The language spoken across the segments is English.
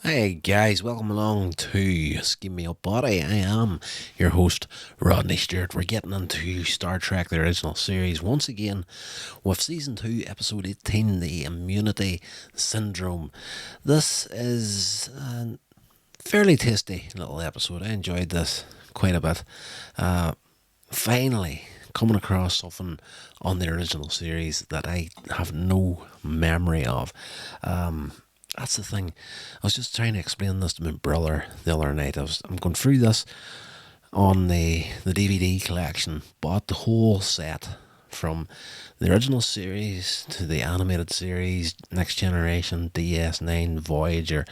Hey guys, welcome along to Sceam Me Up Botty. I am your host, Rodney Stewart. We're getting into Star Trek, the original series, once again with Season 2, Episode 18, The Immunity Syndrome. This is a fairly tasty little episode. I enjoyed this quite a bit. Finally, coming across something on the original series that I have no memory of. That's the thing. I was just trying to explain this to my brother the other night. I'm going through this on the DVD collection. Bought the whole set from the original series to the animated series, Next Generation, DS9, Voyager,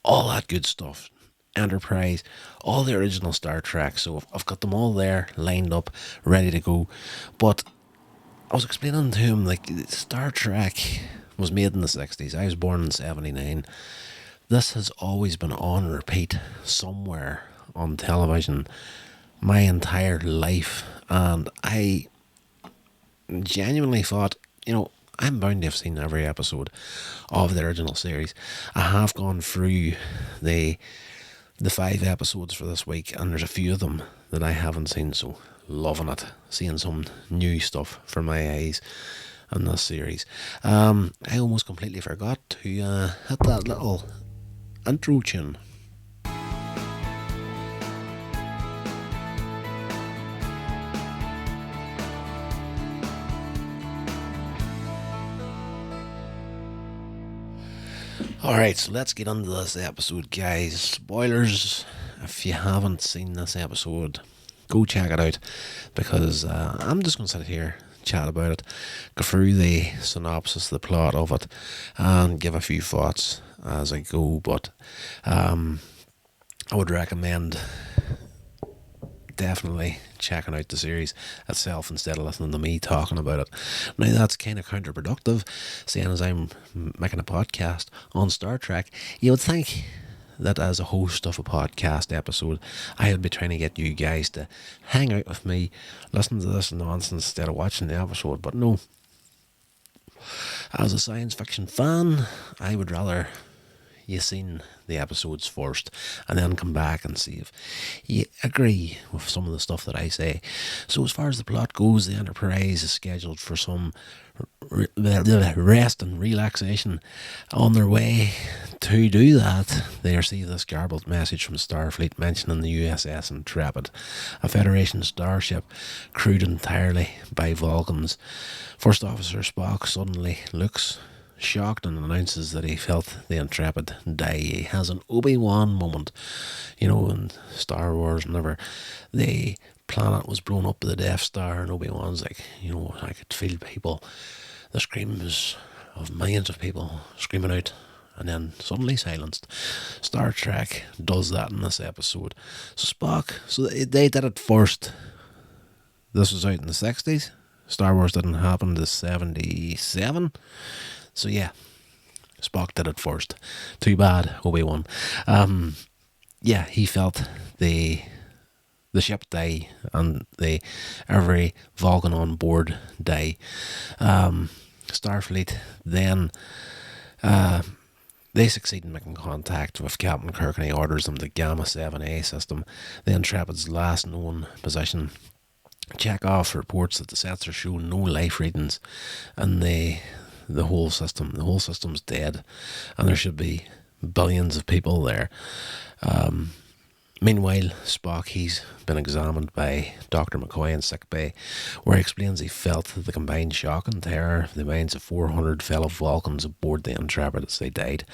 all that good stuff. Enterprise, all the original Star Trek. So I've got them all there, lined up, ready to go. But I was explaining to him, like, Star Trek was made in the 60s. I was born in 79. This has always been on repeat somewhere on television my entire life. And I genuinely thought, I'm bound to have seen every episode of the original series. I have gone through the 5 episodes for this week, and there's a few of them that I haven't seen, so loving it. Seeing some new stuff for my eyes in this series. I almost completely forgot to hit that little intro tune. Alright, so let's get into this episode, guys. Spoilers, if you haven't seen this episode, go check it out, because I'm just going to sit here, chat about it, go through the synopsis, the plot of it, and give a few thoughts as I go. But I would recommend definitely checking out the series itself instead of listening to me talking about it. Now, that's kind of counterproductive, seeing as I'm making a podcast on Star Trek. You would think that as a host of a podcast episode, I would be trying to get you guys to hang out with me, listen to this nonsense instead of watching the episode. But no, as a science fiction fan, I would rather you seen the episodes first and then come back and see if you agree with some of the stuff that I say. So as far as the plot goes, the Enterprise is scheduled for some rest and relaxation. On their way to do that, they receive this garbled message from Starfleet mentioning the USS Intrepid, a Federation starship crewed entirely by Vulcans. First Officer Spock suddenly looks shocked and announces that he felt the Intrepid die. He has an Obi-Wan moment, in Star Wars, whenever the planet was blown up with the Death Star, and Obi-Wan's like, I could feel people, the screams of millions of people screaming out, and then suddenly silenced. Star Trek does that in this episode. So Spock, they did it first. This was out in the 60s. Star Wars didn't happen to 77. So yeah, Spock did it first. Too bad, Obi-Wan. He felt the ship die and every Vulcan on board die. Starfleet then they succeed in making contact with Captain Kirk, and he orders them to Gamma 7A system, the Intrepid's last known position. Chekhov reports that the sensors show no life readings, and the whole system's dead, and there should be billions of people there. Meanwhile, Spock, he's been examined by Dr. McCoy in sickbay, where he explains he felt the combined shock and terror of the minds of 400 fellow Vulcans aboard the Intrepid as they died.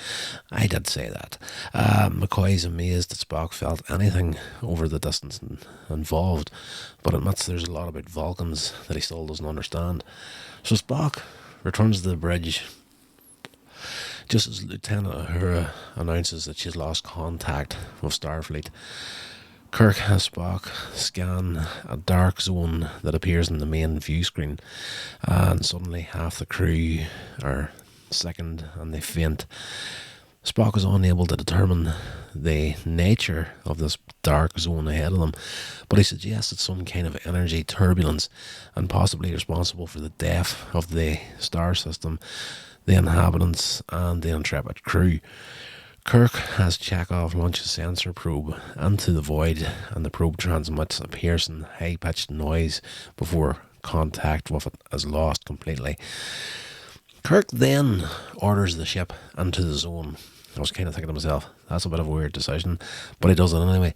I did say that. McCoy's amazed that Spock felt anything over the distance involved, but admits there's a lot about Vulcans that he still doesn't understand. So Spock returns to the bridge just as Lieutenant Uhura announces that she's lost contact with Starfleet. Kirk has Spock scan a dark zone that appears in the main view screen, and suddenly half the crew are sickened and they faint. Spock is unable to determine the nature of this dark zone ahead of them, but he suggests it's some kind of energy turbulence and possibly responsible for the death of the star system, the inhabitants, and the Intrepid crew. Kirk has Chekhov launch a sensor probe into the void, and the probe transmits a piercing, high-pitched noise before contact with it is lost completely. Kirk then orders the ship into the zone. I was kind of thinking to myself, that's a bit of a weird decision, but he does it anyway.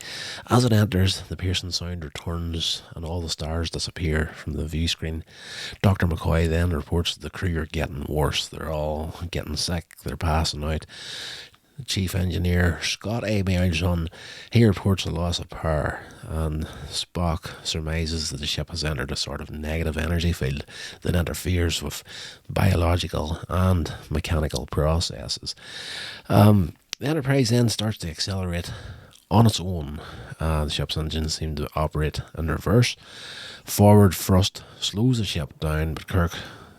As it enters, the piercing sound returns and all the stars disappear from the view screen. Dr. McCoy then reports that the crew are getting worse. They're all getting sick, they're passing out. Chief Engineer Scott A. Mailson, he reports a loss of power, and Spock surmises that the ship has entered a sort of negative energy field that interferes with biological and mechanical processes. The Enterprise then starts to accelerate on its own. The ship's engines seem to operate in reverse. Forward thrust slows the ship down, but Kirk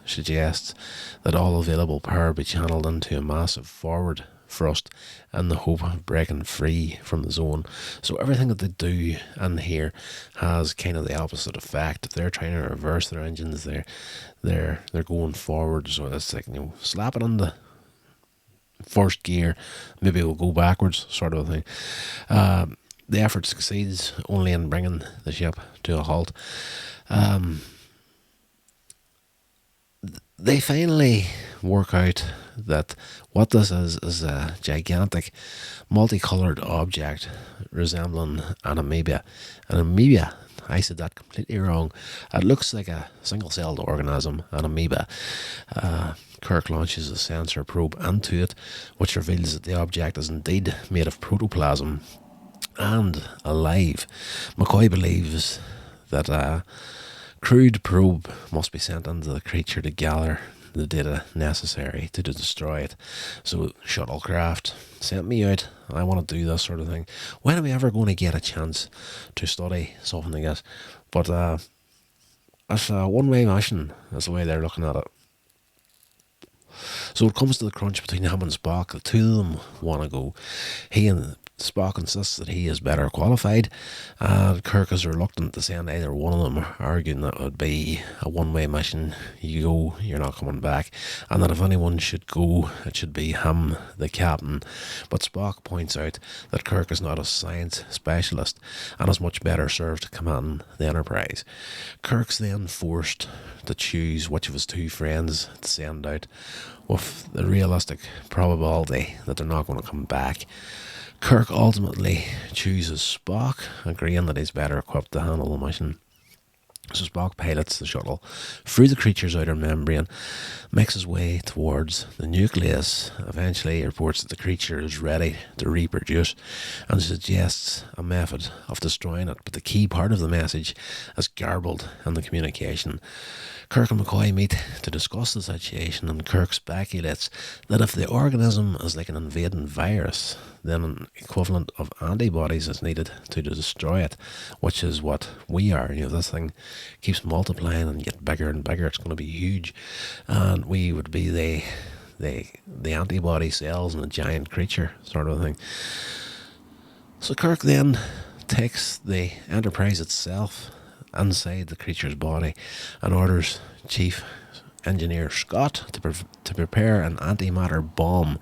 suggests that all available power be channeled into a massive forward thrust in the hope of breaking free from the zone. So everything that they do in here has kind of the opposite effect. If they're trying to reverse their engines, they're going forward. So it's like, slap it on the first gear, maybe we'll go backwards, sort of a thing. The effort succeeds only in bringing the ship to a halt. They finally work out that what this is a gigantic, multicoloured object resembling an amoeba. An amoeba, I said that completely wrong. It looks like a single-celled organism, an amoeba. Kirk launches a sensor probe into it, which reveals that the object is indeed made of protoplasm and alive. McCoy believes that a crude probe must be sent into the creature to gather the data necessary to destroy it. So, shuttlecraft, sent me out. I want to do this sort of thing. When are we ever going to get a chance to study something like this? But it's a one-way mission, that's the way they're looking at it. So it comes to the crunch between him and Spock. The two of them want to go. He and Spock insists that he is better qualified, and Kirk is reluctant to send either one of them, arguing that it would be a one-way mission. You go, you're not coming back, and that if anyone should go, it should be him, the captain. But Spock points out that Kirk is not a science specialist and is much better served commanding the Enterprise. Kirk's then forced to choose which of his two friends to send out, with the realistic probability that they're not going to come back. Kirk ultimately chooses Spock, agreeing that he's better equipped to handle the mission. So Spock pilots the shuttle through the creature's outer membrane, makes his way towards the nucleus. Eventually he reports that the creature is ready to reproduce and suggests a method of destroying it. But the key part of the message is garbled in the communication. Kirk and McCoy meet to discuss the situation, and Kirk speculates that if the organism is like an invading virus, then an equivalent of antibodies is needed to destroy it, which is what we are. This thing keeps multiplying and get bigger and bigger. It's going to be huge, and we would be the antibody cells in a giant creature, sort of thing. So Kirk then takes the Enterprise itself inside the creature's body and orders Chief Engineer Scott to prepare an antimatter bomb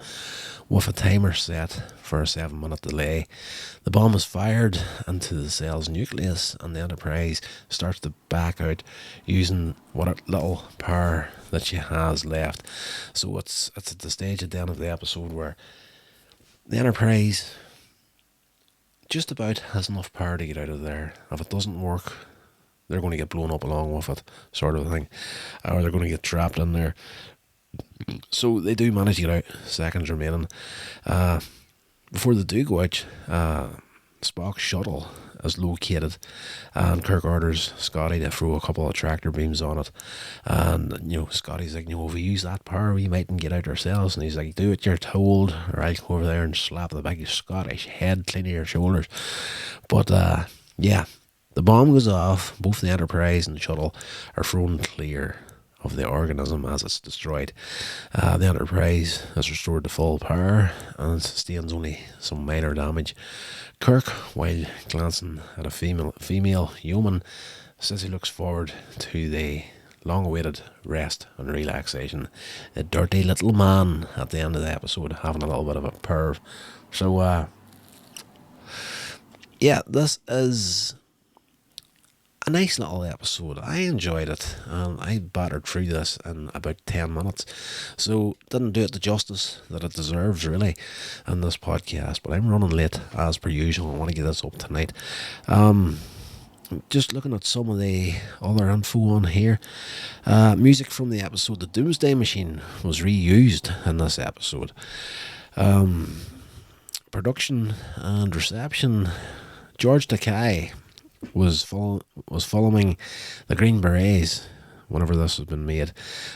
with a timer set for a 7-minute delay. The bomb is fired into the cell's nucleus, and the Enterprise starts to back out using what little power that she has left. So it's at the stage at the end of the episode where the Enterprise just about has enough power to get out of there. If it doesn't work, they're going to get blown up along with it, sort of thing, or they're going to get trapped in there. So they do manage to get out, seconds remaining. Before they do go out, Spock's shuttle is located, and Kirk orders Scotty to throw a couple of tractor beams on it. And Scotty's like, if we use that power, we mightn't get out ourselves. And he's like, do what you're told, or I'll go over there and slap the big Scottish head clean of your shoulders. But yeah, the bomb goes off. Both the Enterprise and the shuttle are thrown clear of the organism as it's destroyed. The Enterprise is restored to full power and sustains only some minor damage. Kirk, while glancing at a female human, says he looks forward to the long-awaited rest and relaxation. A dirty little man at the end of the episode having a little bit of a perv. So, yeah, this is a nice little episode. I enjoyed it. I battered through this in about 10 minutes. So, didn't do it the justice that it deserves, really, in this podcast. But I'm running late, as per usual. I want to get this up tonight. Just looking at some of the other info on here. Music from the episode The Doomsday Machine was reused in this episode. Production and reception. George Takei was following the Green Berets whenever this has been made,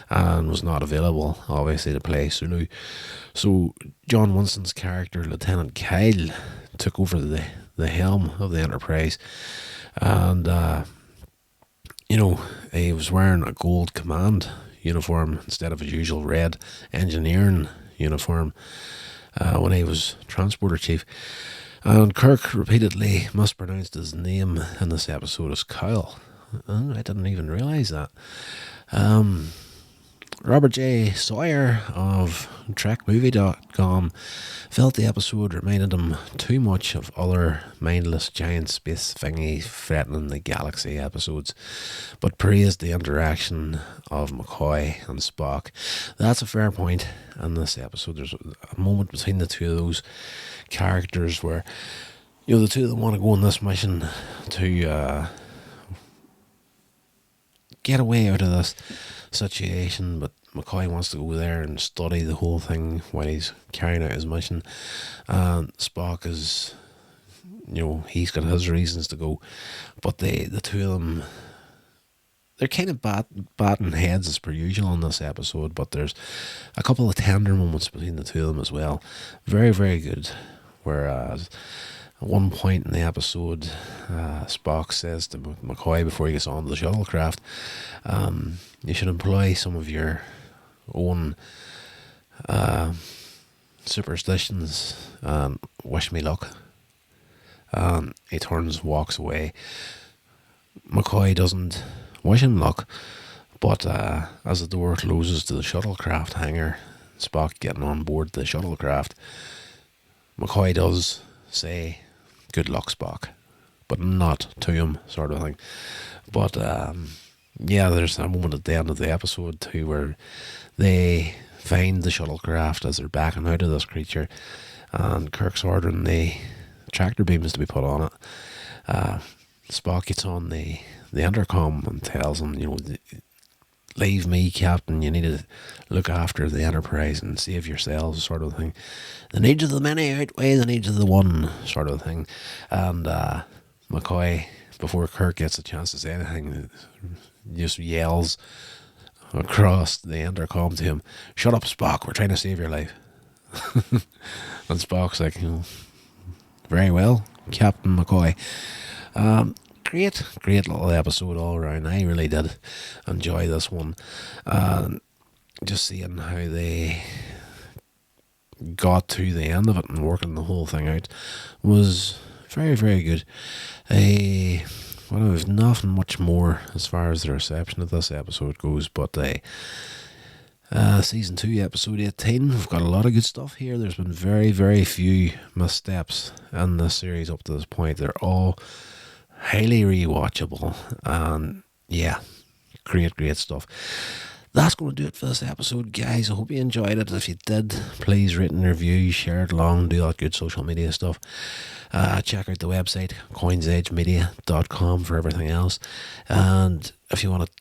and was not available, obviously, to play Sulu. So John Winston's character, Lieutenant Kyle, took over the helm of the Enterprise, and he was wearing a gold command uniform instead of his usual red engineering uniform when he was transporter chief. And Kirk repeatedly mispronounced his name in this episode as Kyle. I didn't even realise that. Robert J. Sawyer of TrekMovie.com felt the episode reminded him too much of other mindless giant space thingies threatening the galaxy episodes, but praised the interaction of McCoy and Spock. That's a fair point in this episode. There's a moment between the two of those characters where the two of them want to go on this mission to get away out of this situation, but McCoy wants to go there and study the whole thing while he's carrying out his mission, and Spock is, he's got his reasons to go, but the two of them, they're kind of batting heads as per usual in this episode, but there's a couple of tender moments between the two of them as well. Very, very good. Whereas at one point in the episode, Spock says to McCoy before he gets on the shuttlecraft, you should employ some of your own superstitions and wish me luck. He turns, walks away. McCoy doesn't wish him luck, but as the door closes to the shuttlecraft hangar, Spock getting on board the shuttlecraft, McCoy does say, "Good luck, Spock," but not to him, sort of thing. But there's a moment at the end of the episode too where they find the shuttlecraft as they're backing out of this creature, and Kirk's ordering the tractor beams to be put on it. Spock gets on the intercom and tells him, "Leave me, Captain, you need to look after the Enterprise and save yourselves," sort of thing. The needs of the many outweigh the needs of the one, sort of thing. And McCoy, before Kirk gets a chance to say anything, just yells across the intercom to him, "Shut up, Spock, we're trying to save your life." And Spock's like, "Very well, Captain McCoy." Great little episode all around. I really did enjoy this one. Just seeing how they got to the end of it and working the whole thing out was very, very good. There's nothing much more as far as the reception of this episode goes, but Season 2, Episode 18, we've got a lot of good stuff here. There's been very, very few missteps in this series up to this point. They're all highly rewatchable, and great stuff. That's going to do it for this episode, guys. I hope you enjoyed it. If you did, please rate and review, share it along, do that good social media stuff. Check out the website, coinsagemedia.com, for everything else. And if you want to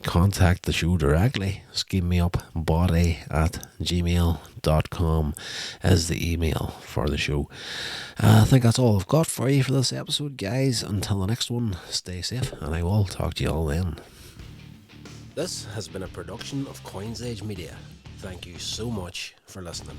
contact the show directly, Sceam Me Up Botty at gmail.com is the email for the show. I think that's all I've got for you for this episode, guys. Until the next one, stay safe, and I will talk to you all then. This has been a production of Coins Age Media. Thank you so much for listening.